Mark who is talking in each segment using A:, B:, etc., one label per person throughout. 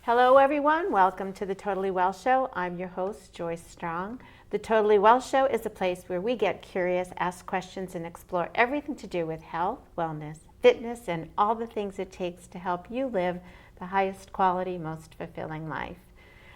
A: Hello everyone, welcome to the Totally Well Show. I'm your host, Joyce Strong. The Totally Well Show is a place where we get curious, ask questions, and explore everything to do with health, wellness, fitness, and all the things it takes to help you live the highest quality, most fulfilling life.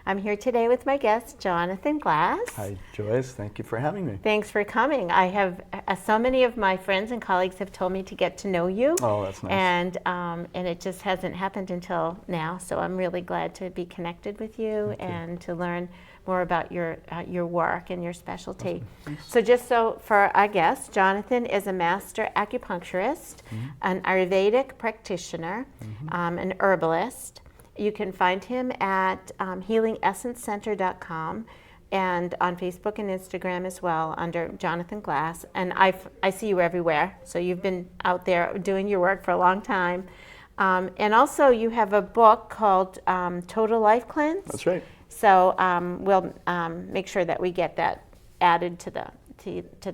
A: I'm here today with my guest, Jonathan Glass.
B: Hi, Joyce. Thank you for having me.
A: Thanks for coming. I have so many of my friends and colleagues have told me to get to know you.
B: Oh, that's nice.
A: And it just hasn't happened until now. So I'm really glad to be connected with you and to learn more about your work and your specialty. So for our guest, Jonathan is a master acupuncturist, an Ayurvedic practitioner, an herbalist. You can find him at healingessencecenter.com and on Facebook and Instagram as well under Jonathan Glass. And I see you everywhere. So you've been out there doing your work for a long time. And also you have a book called Total Life Cleanse.
B: That's right.
A: So we'll make sure that we get that added to the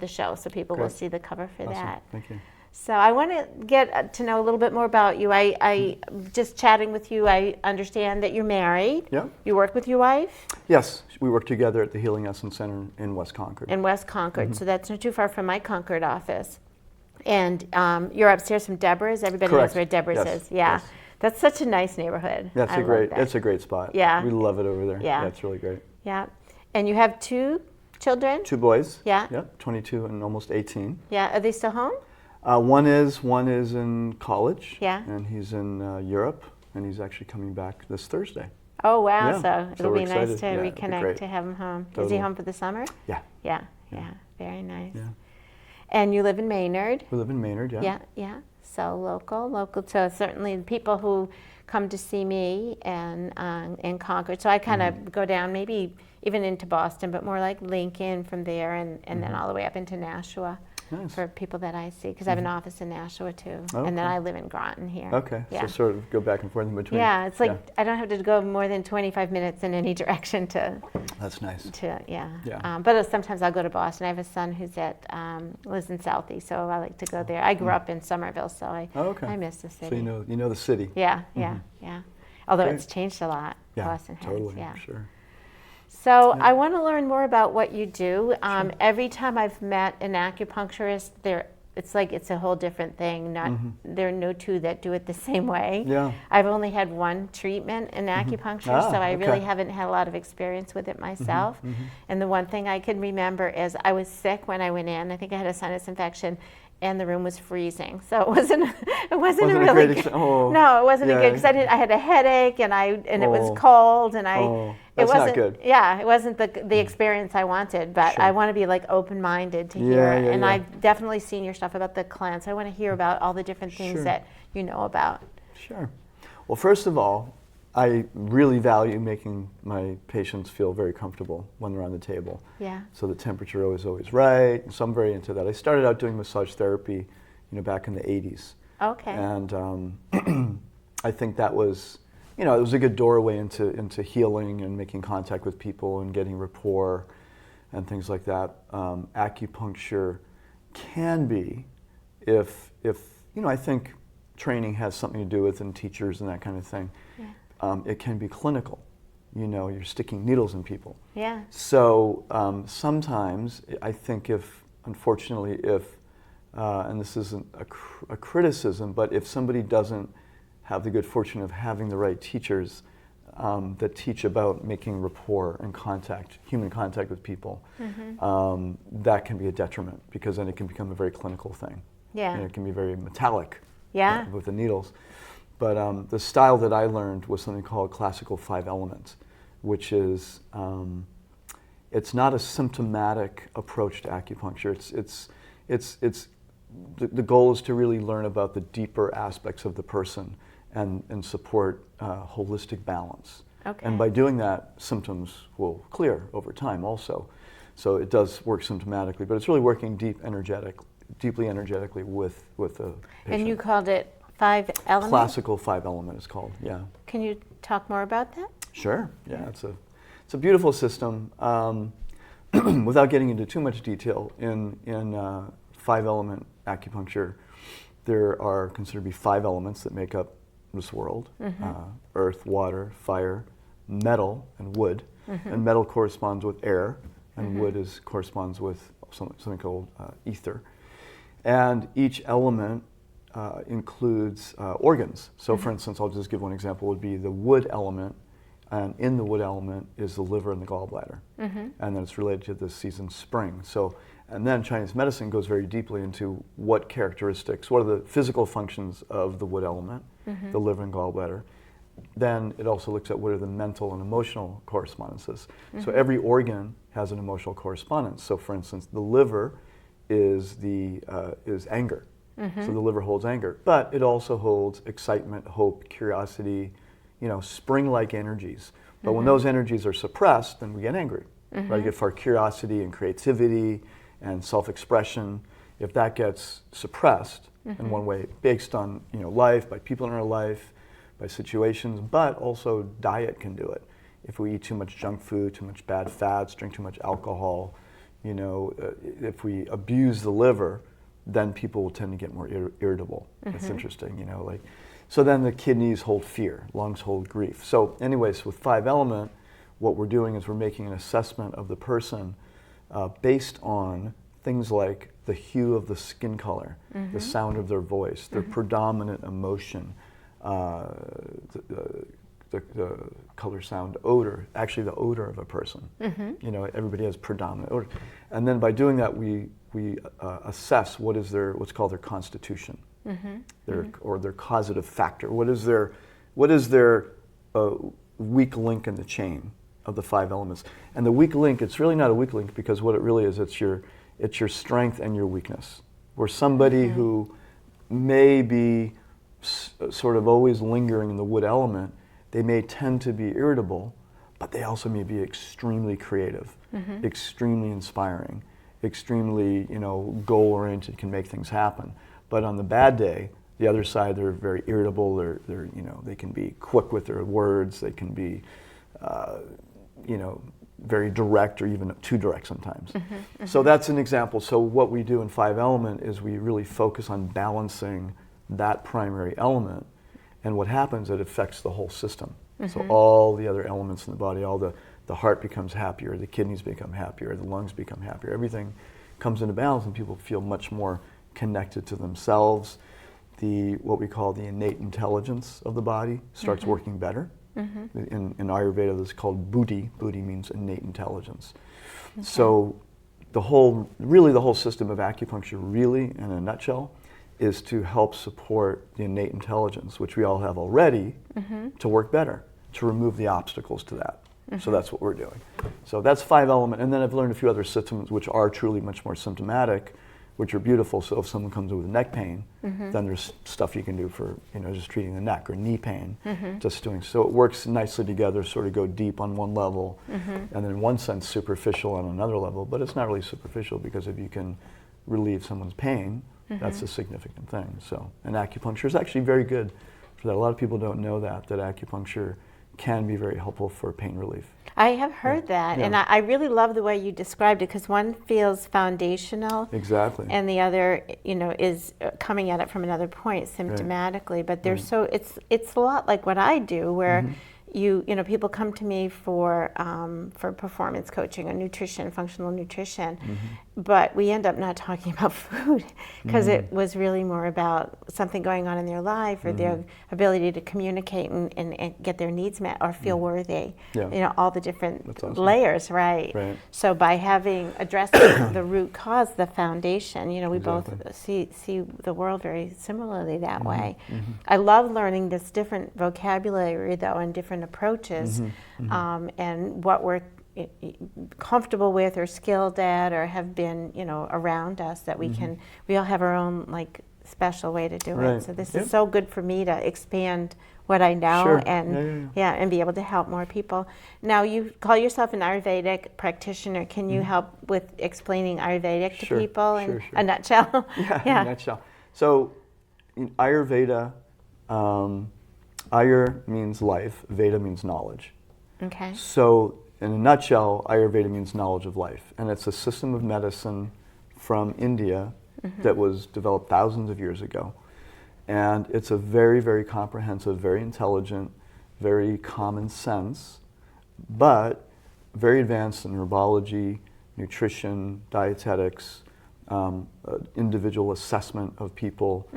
A: show so people will see the cover for that.
B: Thank you.
A: So I want to get to know a little bit more about you. I just chatting with you, I understand that you're married.
B: Yeah.
A: You work with your wife?
B: Yes, we work together at the Healing Essence Center in West Concord.
A: In West Concord, so that's not too far from my Concord office. And you're upstairs from Deborah's. Everybody knows where Deborah's is. Yeah.
B: Yes.
A: That's such a nice neighborhood.
B: It's a great spot.
A: Yeah.
B: We love it over there.
A: Yeah.
B: It's really great.
A: Yeah. And you have two children?
B: 2 boys.
A: Yeah.
B: Yep, 22 and almost 18.
A: Yeah. Are they still home?
B: One is in college.
A: Yeah.
B: And he's in Europe, and he's actually coming back this Thursday.
A: Oh, wow.
B: Yeah.
A: So it'll
B: we're
A: be nice
B: excited.
A: to
B: Yeah, it'll be
A: reconnect,
B: great.
A: to have him home. Is he
B: Totally.
A: home for the summer?
B: Yeah.
A: Yeah. Very nice.
B: Yeah.
A: And you live in Maynard?
B: We live in Maynard, yeah.
A: Yeah. So local to certainly the people who come to see me and in Concord. So I kind of go down maybe even into Boston, but more like Lincoln from there and then all the way up into Nashua.
B: Nice.
A: For people that I see, because I have an office in Nashua too,
B: Okay.
A: and then I live in Groton here.
B: Okay,
A: Yeah.
B: so sort of go back and forth in between.
A: Yeah, it's like I don't have to go more than 25 minutes in any direction to.
B: That's nice.
A: Yeah. But sometimes I'll go to Boston. I have a son who's lives in Southie, so I like to go there. I grew up in Somerville, so I miss the city.
B: So you know the city.
A: Yeah. Although
B: Great.
A: it's changed a lot.
B: Yeah,
A: Boston has.
B: totally.
A: Yeah.
B: Sure.
A: So I want to learn more about what you do. Every time I've met an acupuncturist, it's like it's a whole different thing. There are no two that do it the same way.
B: Yeah.
A: I've only had one treatment in acupuncture, so I really haven't had a lot of experience with it myself. And the one thing I can remember is I was sick when I went in. I think I had a sinus infection, and the room was freezing. So it wasn't a really good. No, it wasn't a good because I had a headache and it was cold and it wasn't
B: not good.
A: Yeah, it wasn't the experience I wanted, but I want to be like open-minded to hear. And I've definitely seen your stuff about the cleanse. I want to hear about all the different things that you know about.
B: Sure. Well, first of all, I really value making my patients feel very comfortable when they're on the table.
A: Yeah.
B: So the temperature is always right, and so I'm very into that. I started out doing massage therapy, back in the 80s.
A: Okay.
B: And I think that was, it was a good doorway into healing and making contact with people and getting rapport and things like that. Acupuncture can be, if I think training has something to do with and teachers and that kind of thing.
A: Yeah.
B: It can be clinical. You're sticking needles in people.
A: Yeah.
B: So sometimes I think unfortunately, and this isn't a criticism, but if somebody doesn't have the good fortune of having the right teachers that teach about making rapport and human contact with people, that can be a detriment because then it can become a very clinical thing.
A: Yeah.
B: And it can be very metallic.
A: Yeah.
B: With the needles. But the style that I learned was something called classical 5 elements, which is, it's not a symptomatic approach to acupuncture. The goal is to really learn about the deeper aspects of the person and support holistic balance.
A: Okay.
B: And by doing that, symptoms will clear over time also. So it does work symptomatically, but it's really working deeply energetically with the patient.
A: And you called it 5 elements?
B: Classical 5 element is called, yeah.
A: Can you talk more about that?
B: Sure, yeah. It's a beautiful system. Without getting into too much detail, in 5 element acupuncture, there are considered to be 5 elements that make up this world, earth, water, fire, metal, and wood. And metal corresponds with air, and wood corresponds with something called ether. And each element includes organs. So for instance, I'll just give one example, would be the wood element, and in the wood element is the liver and the gallbladder. And then it's related to the season spring. So, and then Chinese medicine goes very deeply into what characteristics, what are the physical functions of the wood element, the liver and gallbladder. Then it also looks at what are the mental and emotional correspondences. So every organ has an emotional correspondence. So for instance, the liver is anger. So the liver holds anger, but it also holds excitement, hope, curiosity, spring-like energies. But when those energies are suppressed, then we get angry. Right? If our curiosity and creativity and self-expression, if that gets suppressed in one way, based on life, by people in our life, by situations, but also diet can do it. If we eat too much junk food, too much bad fats, drink too much alcohol, if we abuse the liver, then people will tend to get more irritable. It's interesting, So then the kidneys hold fear, lungs hold grief. So anyways, with 5-element, what we're doing is we're making an assessment of the person based on things like the hue of the skin color, the sound of their voice, their predominant emotion, the color, sound, odor, actually the odor of a person. Everybody has predominant odor. And then by doing that, we assess what's called their constitution, or their causative factor. What is their weak link in the chain of the 5 elements? And the weak link, it's really not a weak link, because what it really is, it's your strength and your weakness. Where somebody who may be sort of always lingering in the wood element, they may tend to be irritable, but they also may be extremely creative, extremely inspiring, extremely goal-oriented, can make things happen. But on the bad day, the other side, they're very irritable. They can be quick with their words. They can be very direct, or even too direct sometimes. So that's an example. So what we do in 5-element is we really focus on balancing that primary element, and what happens, it affects the whole system. So all the other elements in the body, the heart becomes happier, the kidneys become happier, the lungs become happier, everything comes into balance, and people feel much more connected to themselves. What we call the innate intelligence of the body starts working better. In Ayurveda, this is called buddhi. Buddhi means innate intelligence. So the whole system of acupuncture, really, in a nutshell, is to help support the innate intelligence, which we all have already, to work better, to remove the obstacles to that. So that's what we're doing. So that's 5-element, and then I've learned a few other systems which are truly much more symptomatic, which are beautiful. So if someone comes in with neck pain, then there's stuff you can do for just treating the neck, or knee pain, just doing. So it works nicely together, sort of go deep on one level, and then in one sense superficial on another level. But it's not really superficial, because if you can relieve someone's pain, that's a significant thing. So, and acupuncture is actually very good for that. A lot of people don't know that acupuncture can be very helpful for pain relief.
A: I have heard that, and I really love the way you described it, because one feels foundational,
B: exactly,
A: and the other, is coming at it from another point symptomatically. But they're it's a lot like what I do, where people come to me for performance coaching or nutrition, functional nutrition, but we end up not talking about food, because it was really more about something going on in their life, or their ability to communicate and get their needs met, or feel worthy. All the different layers, right? So by addressing the root cause, the foundation, we both see the world very similarly that way. I love learning this different vocabulary, though, and different approaches, and what we're comfortable with, or skilled at, or have been around us, that we all have our own special way to do it. So this is so good for me to expand what I know, and and be able to help more people. Now, you call yourself an Ayurvedic practitioner. Can you help with explaining Ayurvedic to people in a nutshell?
B: In a nutshell. So in Ayurveda, Ayur means life, Veda means knowledge.
A: Okay.
B: So in a nutshell, Ayurveda means knowledge of life. And it's a system of medicine from India that was developed thousands of years ago. And it's a very, very comprehensive, very intelligent, very common sense, but very advanced in herbology, nutrition, dietetics, individual assessment of people,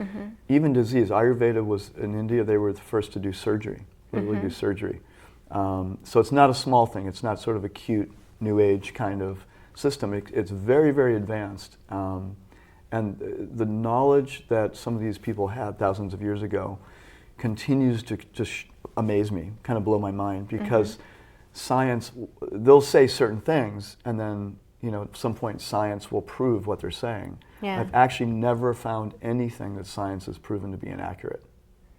B: even disease. Ayurveda was, in India, they were the first to do surgery, literally do surgery. So it's not a small thing. It's not sort of a cute, new age kind of system. It's very, very advanced. And the knowledge that some of these people had thousands of years ago continues to just amaze me, kind of blow my mind, because science, they'll say certain things, and then, you know, at some point science will prove what they're saying.
A: Yeah.
B: I've actually never found anything that science has proven to be inaccurate,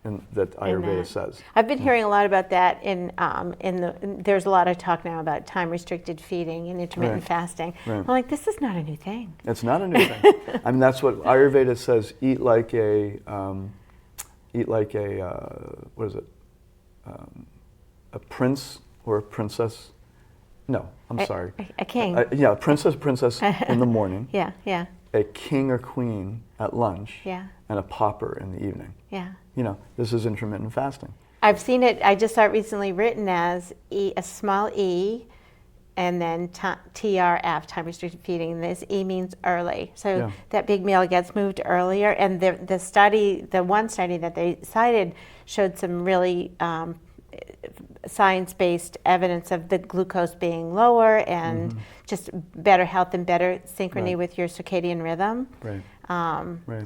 B: and that Ayurveda says.
A: I've been hearing a lot about that there's a lot of talk now about time-restricted feeding and intermittent fasting. I'm like, this is not a new thing.
B: It's not a new thing. I mean, that's what Ayurveda says, eat like a what is it? A prince or a princess? No, I'm sorry.
A: A king.
B: Yeah, princess in the morning.
A: Yeah.
B: A king or queen at lunch.
A: Yeah.
B: And a pauper in the evening.
A: Yeah.
B: You know, this is intermittent fasting.
A: I've seen it, I just saw it recently written as a small e, and then TRF, time restricted feeding. And this E means early. So that big meal gets moved earlier. And the one study that they cited showed some really science-based evidence of the glucose being lower and just better health and better synchrony with your circadian rhythm.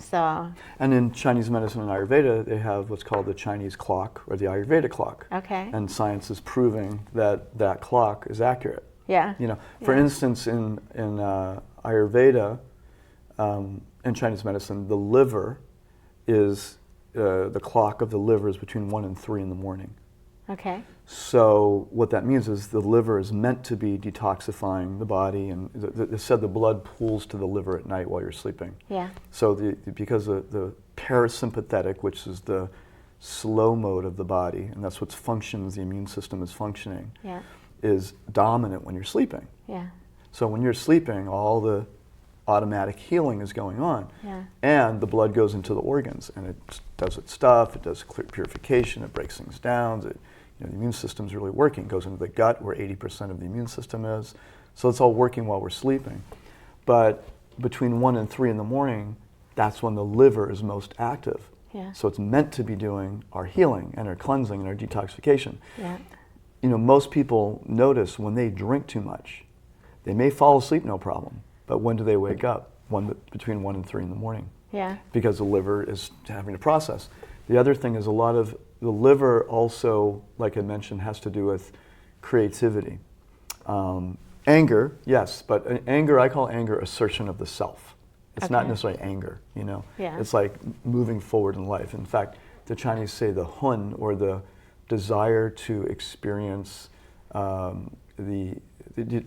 A: So.
B: And in Chinese medicine and Ayurveda, they have what's called the Chinese clock, or the Ayurvedic clock.
A: Okay.
B: And science is proving that that clock is accurate.
A: Yeah.
B: You know, for instance, in Ayurveda, in Chinese medicine, the liver is the clock of the liver is between 1 and 3 in the morning.
A: Okay.
B: So what that means is the liver is meant to be detoxifying the body, and they said the blood pools to the liver at night while you're sleeping.
A: Yeah.
B: So because the parasympathetic, which is the slow mode of the body, and that's what functions, the immune system is functioning, is dominant when you're sleeping.
A: Yeah.
B: So when you're sleeping, all the automatic healing is going on, and the blood goes into the organs, and it does its stuff. It does purification. It breaks things down. The immune system's really working. It goes into the gut, where 80% of the immune system is. So it's all working while we're sleeping. But between 1 and 3 in the morning, that's when the liver is most active.
A: Yeah.
B: So it's meant to be doing our healing and our cleansing and our detoxification.
A: Yeah.
B: You know, most people notice when they drink too much, they may fall asleep no problem, but when do they wake up? Between 1 and 3 in the morning. Yeah. Because the liver is having to process. The other thing is the liver also, like I mentioned, has to do with creativity. Anger, yes, but anger, I call anger assertion of the self. It's not necessarily anger, you know. Yeah. It's like moving forward in life. In fact, the Chinese say the hun, or the desire to experience the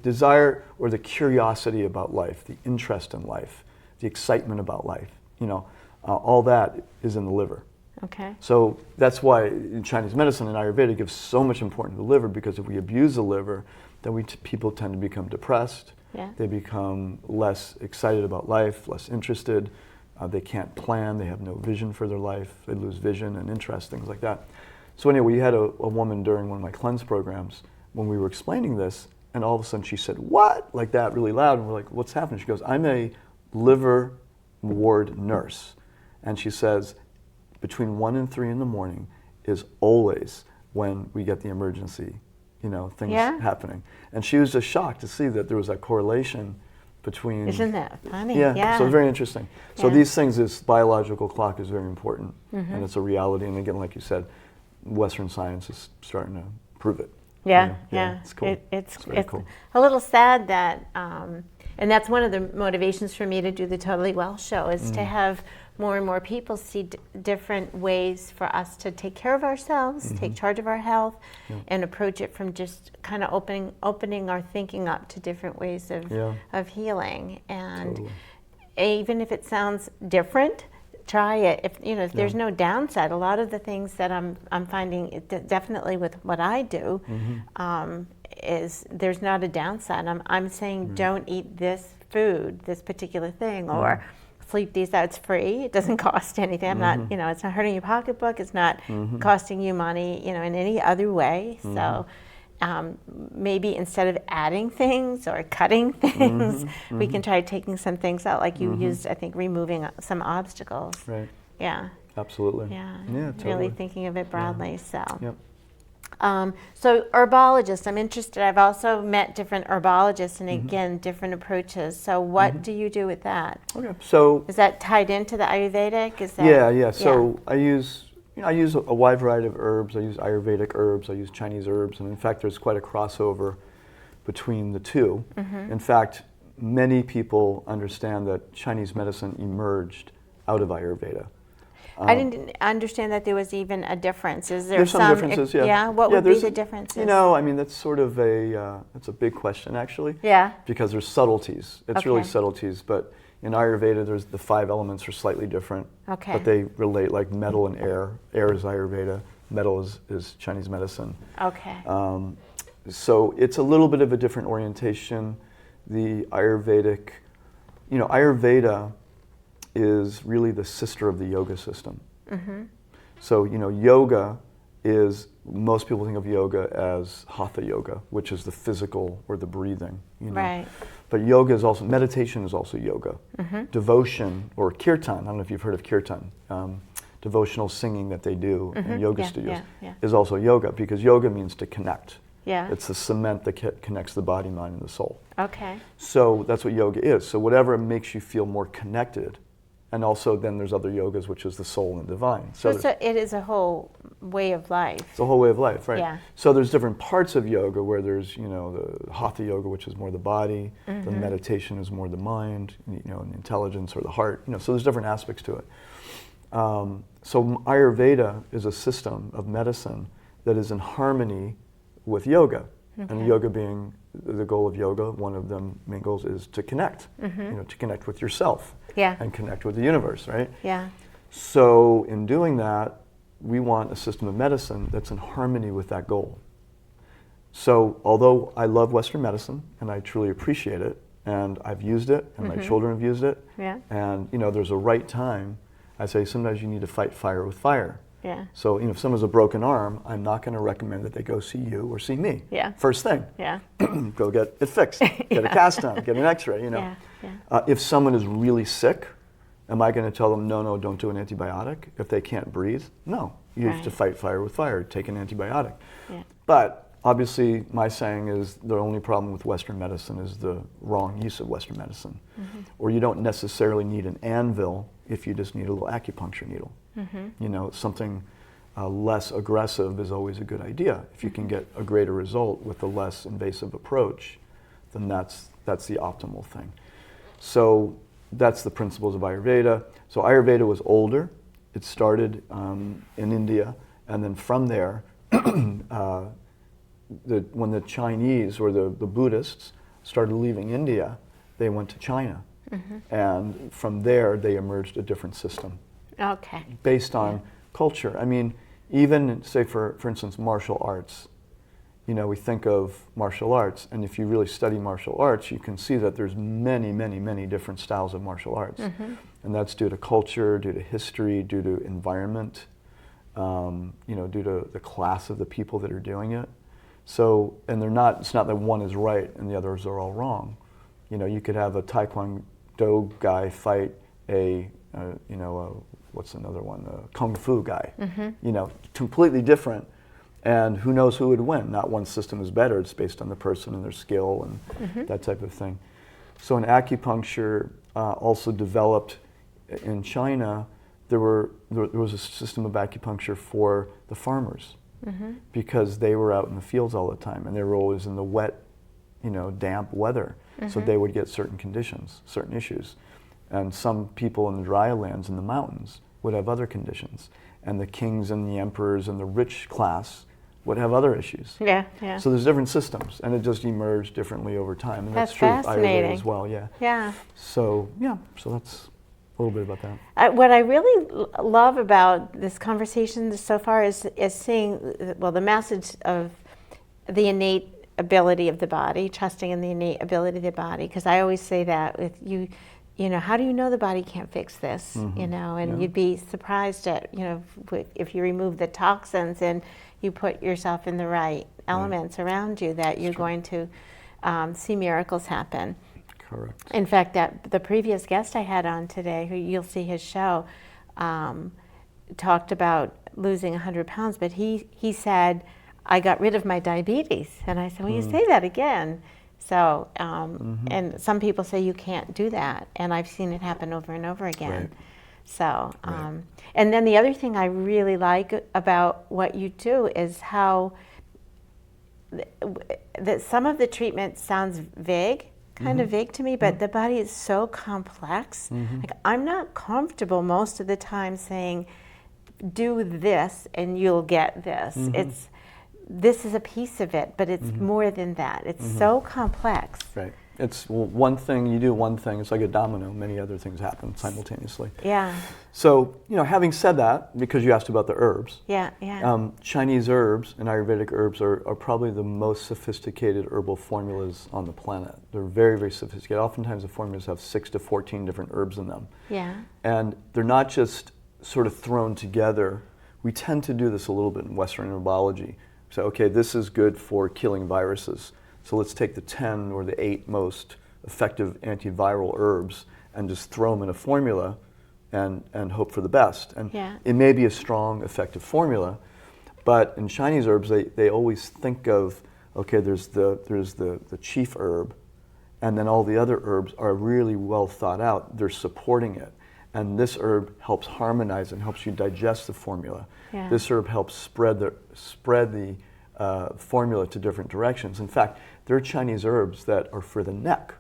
B: desire or the curiosity about life, the interest in life, the excitement about life, you know, all that is in the liver. Okay. So that's why in Chinese medicine and Ayurveda gives so much importance to the liver, because if we abuse the liver, then people tend to become depressed. Yeah. They become less excited about life, less interested. They can't plan. They have no vision for their life. They lose vision and interest, things like that. So anyway, we had a woman during one of my cleanse programs when we were explaining this, and all of a sudden she said, "What?" like that, really loud, and we're like, "What's happening?" She goes, "I'm a liver ward nurse," and she says, between 1 and 3 in the morning is always when we get the emergency, you know, things happening. And she was just shocked to see that there was that correlation between.
A: Isn't that funny?
B: Yeah. So very interesting. So these things, this biological clock is very important, and it's a reality. And again, like you said, Western science is starting to prove it.
A: Yeah.
B: It's cool.
A: It's cool. A little sad that, and that's one of the motivations for me to do the Totally Well show, is to have more and more people see different ways for us to take care of ourselves, take charge of our health, and approach it from just kind of opening our thinking up to different ways of healing. And even if it sounds different, try it. If there's no downside, a lot of the things that I'm finding definitely with what I do is there's not a downside. I'm saying don't eat this food, this particular thing, or sleep these out. It's free. It doesn't cost anything. I'm not, it's not hurting your pocketbook. It's not costing you money, in any other way. So maybe instead of adding things or cutting things, we can try taking some things out, like you used, I think, removing some obstacles.
B: Right.
A: Yeah.
B: Absolutely.
A: Yeah.
B: Yeah, totally.
A: Really thinking of it broadly. So.
B: Yep.
A: So herbologists, I'm interested. I've also met different herbologists, and again, different approaches. So what do you do with that?
B: Okay. So
A: Is that tied into the Ayurvedic? Is that?
B: yeah. So I use a wide variety of herbs. I use Ayurvedic herbs. I use Chinese herbs, and in fact, there's quite a crossover between the two. In fact, many people understand that Chinese medicine emerged out of Ayurveda.
A: I didn't understand that there was even a difference. Is there
B: There's some differences, yeah.
A: Yeah, what would be the differences?
B: That's sort of it's a big question, actually.
A: Yeah.
B: Because there's subtleties. It's really
A: Okay.
B: subtleties, but in Ayurveda, there's the 5 elements are slightly different.
A: Okay.
B: But they relate, like metal and air. Air is Ayurveda, metal is Chinese medicine.
A: Okay.
B: So it's a little bit of a different orientation. The Ayurvedic, Ayurveda is really the sister of the yoga system. So, yoga is, most people think of yoga as hatha yoga, which is the physical or the breathing.
A: Right.
B: But yoga is also, meditation is also yoga. Devotion, or kirtan, I don't know if you've heard of kirtan, devotional singing that they do in yoga studios, is also yoga, because yoga means to connect.
A: Yeah.
B: It's the cement that connects the body, mind, and the soul.
A: Okay.
B: So that's what yoga is. So whatever makes you feel more connected. And also then there's other yogas, which is the soul and divine.
A: So it is a whole way of life.
B: It's a whole way of life, right?
A: Yeah.
B: So there's different parts of yoga where there's, the hatha yoga, which is more the body, the meditation is more the mind, and the intelligence or the heart. So there's different aspects to it. So Ayurveda is a system of medicine that is in harmony with yoga. And yoga being the goal of yoga, one of the main goals is to connect, to connect with yourself.
A: Yeah.
B: And connect with the universe, right?
A: Yeah.
B: So in doing that, we want a system of medicine that's in harmony with that goal. So although I love Western medicine and I truly appreciate it, and I've used it, and my children have used it, and there's a right time, I say sometimes you need to fight fire with fire.
A: Yeah.
B: So if someone has a broken arm, I'm not going to recommend that they go see you or see me.
A: Yeah.
B: First thing.
A: Yeah.
B: Go get it fixed. Get a cast on. Get an X-ray.
A: Yeah.
B: If someone is really sick, am I going to tell them no, don't do an antibiotic? If they can't breathe, no. You have to fight fire with fire. Take an antibiotic.
A: Yeah.
B: But obviously, my saying is the only problem with Western medicine is the wrong use of Western medicine, or you don't necessarily need an anvil if you just need a little acupuncture needle. Something less aggressive is always a good idea. If you can get a greater result with a less invasive approach, then that's the optimal thing. So that's the principles of Ayurveda. So Ayurveda was older. It started in India, and then from there, when the Chinese or the Buddhists started leaving India, they went to China. And from there, they emerged a different system.
A: Okay.
B: Based on culture. I mean, even say for instance, martial arts. We think of martial arts, and if you really study martial arts, you can see that there's many, many, many different styles of martial arts. And that's due to culture, due to history, due to environment, due to the class of the people that are doing it. So, and it's not that one is right and the others are all wrong. You could have a Taekwondo guy fight what's another one? A Kung Fu guy. Completely different. And who knows who would win? Not one system is better. It's based on the person and their skill and that type of thing. So in acupuncture, also developed in China, there was a system of acupuncture for the farmers because they were out in the fields all the time and they were always in the wet, damp weather. So they would get certain conditions, certain issues. And some people in the dry lands in the mountains would have other conditions. And the kings and the emperors and the rich class would have other issues.
A: Yeah.
B: So there's different systems, and it just emerged differently over time. And
A: That's
B: true with
A: fascinating.
B: Ayurveda as well, yeah. So that's a little bit about that.
A: What I really love about this conversation so far is seeing, the message of the innate ability of the body, trusting in the innate ability of the body, because I always say that with you how do you know the body can't fix this? And you'd be surprised at, if you remove the toxins and you put yourself in the right elements around you, that you're going to see miracles happen.
B: Correct.
A: In fact, the previous guest I had on today, who you'll see his show, talked about losing 100 pounds, but he said, I got rid of my diabetes. And I said, well, you say that again. So, and some people say you can't do that. And I've seen it happen over and over again.
B: Right.
A: So, and then the other thing I really like about what you do is how that some of the treatment sounds vague, kind of vague to me, but the body is so complex. Like, I'm not comfortable most of the time saying, do this and you'll get this. This is a piece of it, but it's more than that. It's so complex.
B: Right. It's one thing, you do one thing, it's like a domino. Many other things happen simultaneously.
A: Yeah.
B: So, having said that, because you asked about the herbs, Chinese herbs and Ayurvedic herbs are probably the most sophisticated herbal formulas on the planet. They're very, very sophisticated. Oftentimes the formulas have 6 to 14 different herbs in them.
A: Yeah.
B: And they're not just sort of thrown together. We tend to do this a little bit in Western herbology. So, okay, this is good for killing viruses. So let's take the 10 or the 8 most effective antiviral herbs and just throw them in a formula and hope for the best. And it may be a strong, effective formula, but in Chinese herbs, they always think of, okay, there's the chief herb, and then all the other herbs are really well thought out. They're supporting it. And this herb helps harmonize and helps you digest the formula.
A: Yeah.
B: This herb helps spread the formula to different directions. In fact, there are Chinese herbs that are for the neck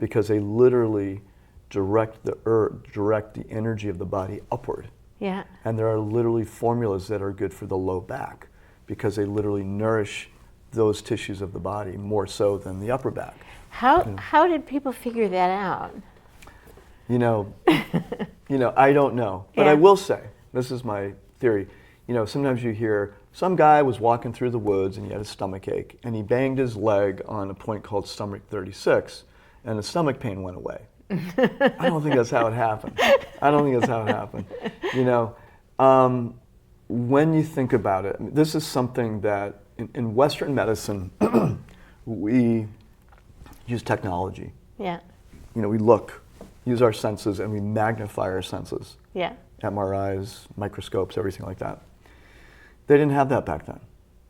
B: because they literally direct the energy of the body upward.
A: Yeah.
B: And there are literally formulas that are good for the low back because they literally nourish those tissues of the body more so than the upper back.
A: How did people figure that out?
B: I don't know, but I will say, this is my theory. Sometimes you hear some guy was walking through the woods and he had a stomach ache and he banged his leg on a point called stomach 36 and the stomach pain went away. I don't think that's how it happened. When you think about it, this is something that in Western medicine, we use technology.
A: Yeah.
B: We use our senses and we magnify our senses.
A: Yeah.
B: MRIs, microscopes, everything like that. They didn't have that back then.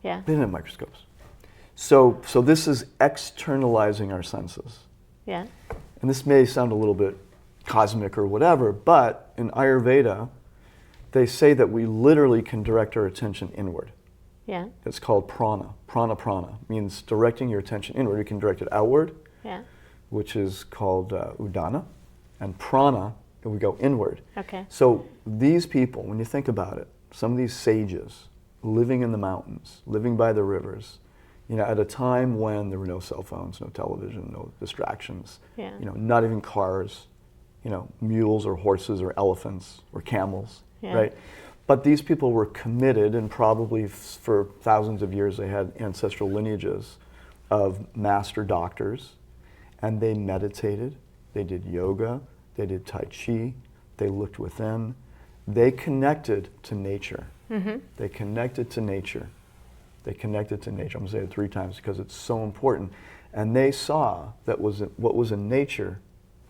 A: Yeah.
B: They didn't have microscopes. So this is externalizing our senses.
A: Yeah.
B: And this may sound a little bit cosmic or whatever, but in Ayurveda, they say that we literally can direct our attention inward.
A: Yeah.
B: It's called prana. Prana means directing your attention inward. You can direct it outward, which is called udana, and prana, and we go inward.
A: Okay.
B: So these people, when you think about it, some of these sages living in the mountains, living by the rivers, at a time when there were no cell phones, no television, no distractions, not even cars, mules or horses or elephants or camels, right? But these people were committed, and probably for thousands of years they had ancestral lineages of master doctors, and they meditated, they did yoga, they did Tai Chi, they looked within, they connected to nature. They connected to nature. I'm going to say it 3 times because it's so important. And they saw that what was in nature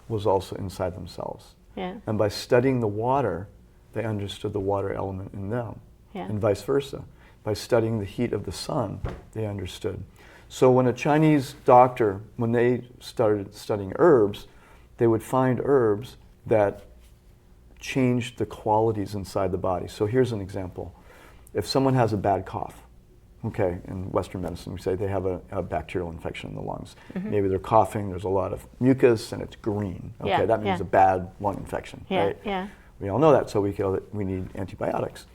B: was also inside themselves.
A: Yeah.
B: And by studying the water, they understood the water element in them, and vice versa. By studying the heat of the sun, they understood. So when a Chinese doctor, when they started studying herbs, they would find herbs that changed the qualities inside the body. So here's an example. If someone has a bad cough, okay, in Western medicine we say they have a bacterial infection in the lungs. Maybe they're coughing, there's a lot of mucus and it's green. Okay, that means a bad lung infection, right?
A: Yeah.
B: We all know that, so we need antibiotics.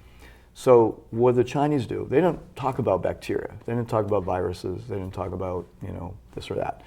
B: So what the Chinese do, they don't talk about bacteria, they didn't talk about viruses, they didn't talk about, this or that.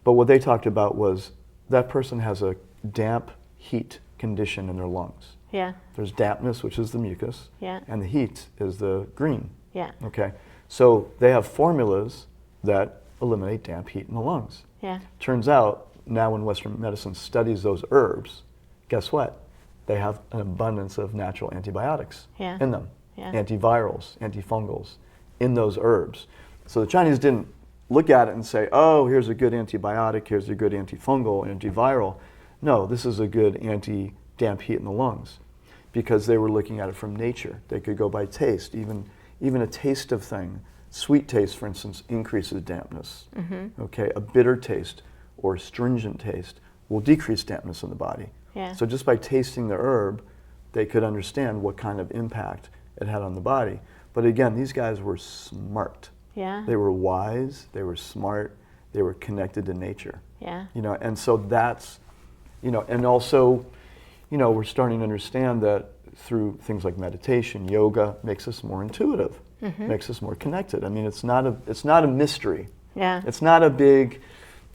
B: But what they talked about was that person has a damp heat condition in their lungs.
A: Yeah.
B: There's dampness, which is the mucus, and the heat is the green.
A: Yeah.
B: Okay. So they have formulas that eliminate damp heat in the lungs.
A: Yeah.
B: Turns out now when Western medicine studies those herbs, guess what? They have an abundance of natural antibiotics in them, antivirals, antifungals in those herbs. So the Chinese didn't look at it and say, oh, here's a good antibiotic, here's a good antifungal, antiviral. No, this is a good anti-damp heat in the lungs, because they were looking at it from nature. They could go by taste. Even a taste of thing, sweet taste, for instance, increases dampness. Okay, a bitter taste or stringent taste will decrease dampness in the body. So just by tasting the herb, they could understand what kind of impact it had on the body. But again, these guys were smart. They were wise, they were smart, they were connected to nature. You know, and so that's, you know, and also, you know, we're starting to understand that through things like meditation, yoga makes us more intuitive, makes us more connected. I mean, it's not a mystery. It's not a big,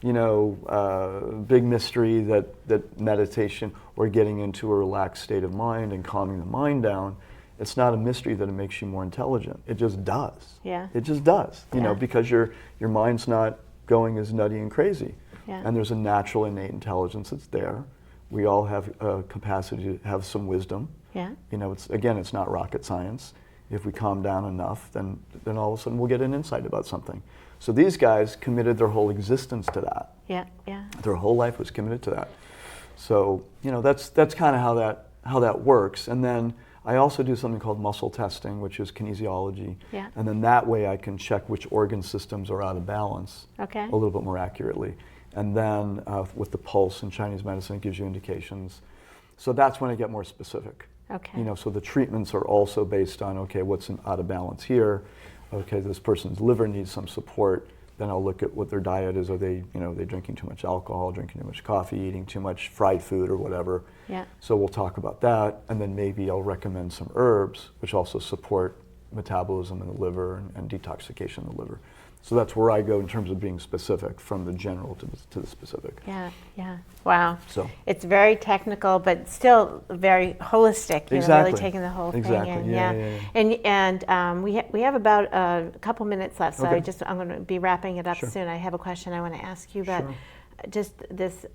B: you know, big mystery that meditation or getting into a relaxed state of mind and calming the mind down, it's not a mystery that it makes you more intelligent. It just does. It just does, you know, because your mind's not going as nutty and crazy. And there's a natural innate intelligence that's there. We all have a capacity to have some wisdom. You know, it's not rocket science. If we calm down enough, then all of a sudden we'll get an insight about something. So these guys committed their whole existence to that. Their whole life was committed to that. So, you know, that's kind of how that works. And then I also do something called muscle testing, which is kinesiology. And then that way I can check which organ systems are out of balance a little bit more accurately. And then with the pulse in Chinese medicine, it gives you indications. So that's when I get more specific. You know, so the treatments are also based on, okay, what's out of balance here? Okay, this person's liver needs some support. Then I'll look at what their diet is. Are they, you know, they drinking too much alcohol, drinking too much coffee, eating too much fried food or whatever? So we'll talk about that, and then maybe I'll recommend some herbs which also support metabolism in the liver and detoxification in the liver. So that's where I go in terms of being specific, from the general to the specific.
A: Wow.
B: So
A: it's very technical, but still very holistic. You know, really taking the whole thing in. And we have about a couple minutes left, so I'm going to be wrapping it up soon. I have a question I want to ask you, but just this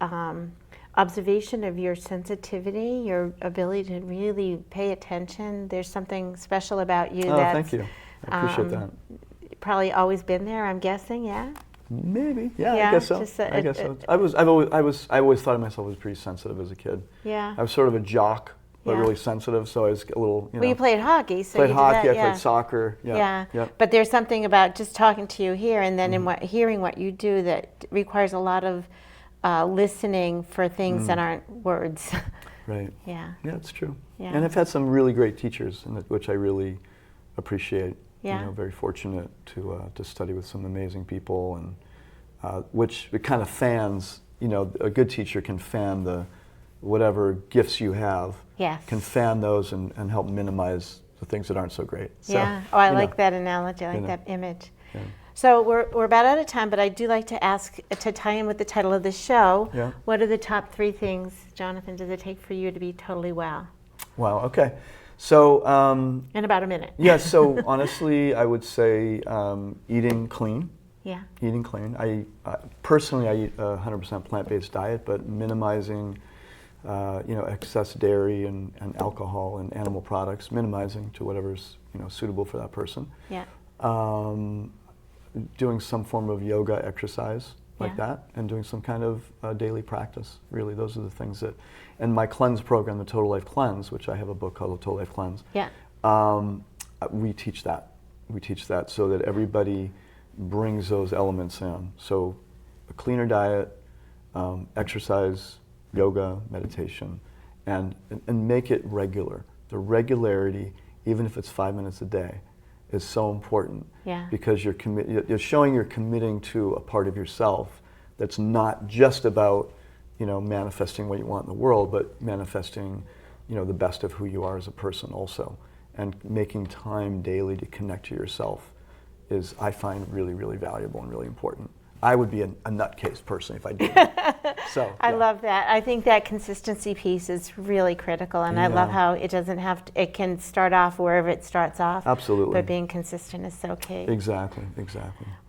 A: observation of your sensitivity, your ability to really pay attention. There's something special about you.
B: Thank you. I appreciate that.
A: Probably always been there, I'm guessing.
B: Maybe. I guess so. I guess so. I always thought of myself as pretty sensitive as a kid. I was sort of a jock, but really sensitive. So I was a little. You know,
A: well, you played hockey, so
B: played
A: you
B: hockey.
A: did that,
B: I played soccer.
A: But there's something about just talking to you here, and then hearing what you do that requires a lot of listening for things that aren't words. Yeah,
B: it's true. And I've had some really great teachers, which I really appreciate. You know, very fortunate to study with some amazing people, and which it kind of fans. You know, a good teacher can fan the whatever gifts you have. Can fan those and help minimize the things that aren't so great. So,
A: I like that analogy. I like that image. So we're about out of time, but I do like to ask, to tie in with the title of the show, what are the top 3 things, Jonathan, does it take for you to be totally well?
B: Wow, okay. So
A: in about a minute.
B: So honestly, I would say eating clean. Eating clean. I personally, I eat a 100% plant-based diet, but minimizing you know, excess dairy and alcohol and animal products, minimizing to whatever's, you know, suitable for that person. Doing some form of yoga exercise like that, and doing some kind of daily practice. Really, those are the things that, and my cleanse program, the Total Life Cleanse, which I have a book called The Total Life Cleanse, we teach that. We teach that so that everybody brings those elements in. So a cleaner diet, exercise, yoga, meditation, and make it regular. The regularity, even if it's 5 minutes a day, is so important, because you're showing you're committing to a part of yourself that's not just about, you know, manifesting what you want in the world, but manifesting, you know, the best of who you are as a person also. And making time daily to connect to yourself is, I find, really, really valuable and really important. I would be a nutcase person if I did. So
A: I love that. I think that consistency piece is really critical, and I love how it doesn't have to, it can start off wherever it starts off.
B: Absolutely.
A: But being consistent is so key.
B: Exactly.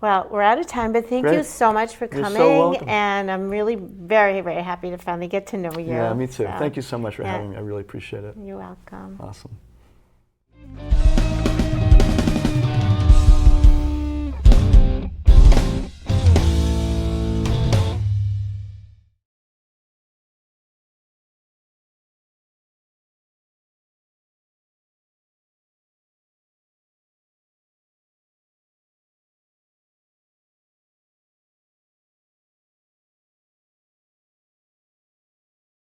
A: Well, we're out of time, but thank you
B: Great.
A: so much for
B: You're so
A: coming.
B: welcome.
A: And I'm really very, very happy to finally get to know you.
B: Yeah, me too.
A: So,
B: Thank you so much for
A: yeah.
B: having me. I really appreciate it.
A: You're welcome.
B: Awesome.